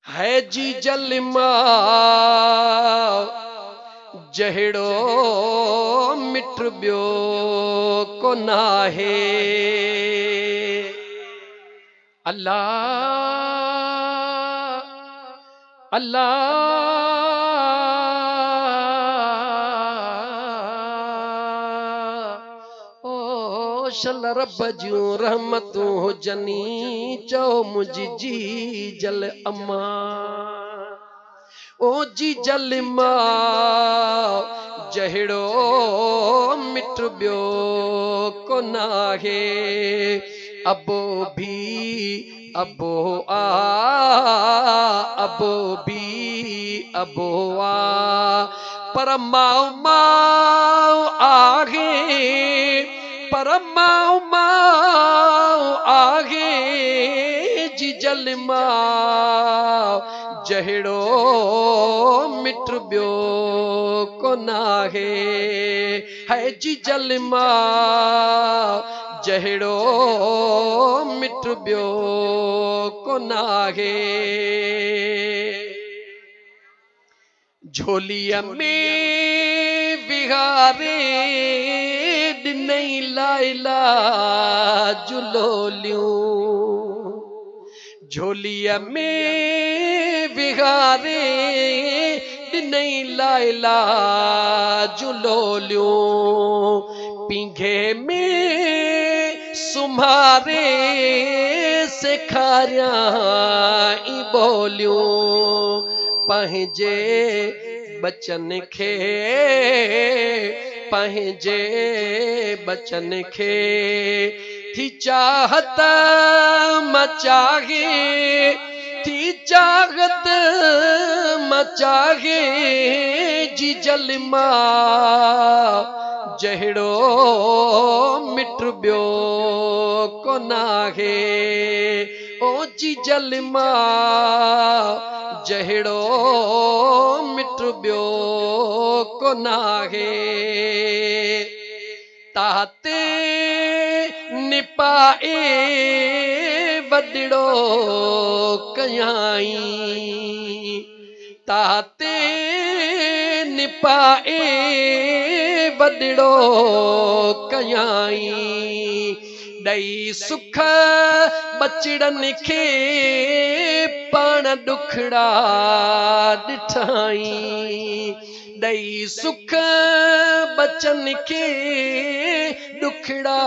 है जी जलमा जहिड़ो मिट ॿियो को नाहे। अल्लाह अल्लाह ओ शल रब जूं रहमतूं हुजनी चओ मुझी जी जल अम्मा ओ जी जल मां जहिड़ो मिट ॿियो को नाहे। अबो भी अबो आ अबो भी अबो आ पर माओ माओ आगे पर माओ माओ आगे जी जल मां जहिड़ो मिट ॿियो को नाहे। है जी जल मां जहिड़ो मिट ॿियो को नाहे। झोलीअ में विहारे ॾिनई लाइला जुलोलियूं झोलीअ में विहारे ॾिनई लाइला जुलोलियूं पींघे में सुम्हारे सेखारियां बोलियूं पंहिंजे बचन खे पंहिंजे बचन खे थी चाहत मचाहे थी चाहत मचाहे जी जल मां जहिड़ो मिट ॿियो को नाहे। ओ जी जल मां जहिड़ो मिट ॿियो को नाहे। ताते निपाए वॾड़ो कयाई ताते निपाए वॾड़ो कयाई ॾई सुख बचड़नि खे पाण ॾुखड़ा ॾिठाई ॾई सुख बचन खे ॾुखड़ा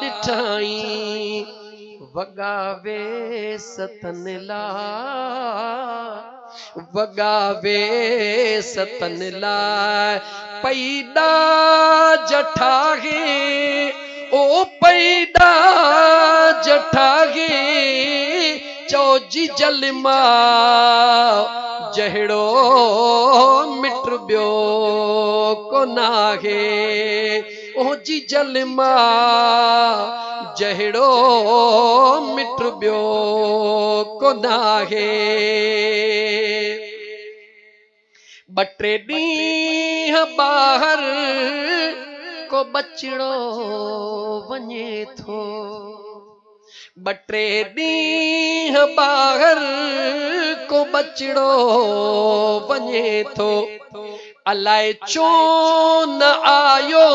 ॾिठाई वगावे सतन ला वगावे सतन ला पैदा जठागे ओ पैदा जठागे चौजी जल मां जहिड़ो मिट ॿियो को नाहे। ओ जी जल मां जहिड़ो मिट ॿियो को नाहे। ॿ टे ॾींहं ॿाहिर को बचड़ो वञे थो ॿ टे ॾींहं ॿाहिर को बचड़ो वञे थो अलाए छो न आयो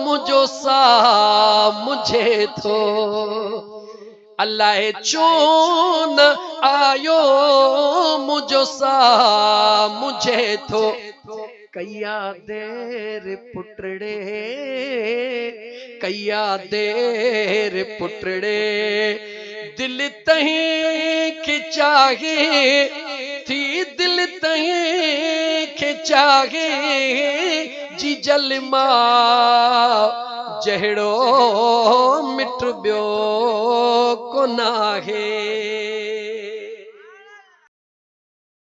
मुंहिंजो साह मुझे थो अलाए छो न आयो मुंहिंजो साह मुझे थो कया देर पुटड़े कया देर पुटड़े दिल तहीं खिचागे थी दिल तहीं खिचागे जी जल मां जहिड़ो मिट ॿियो को नाहे।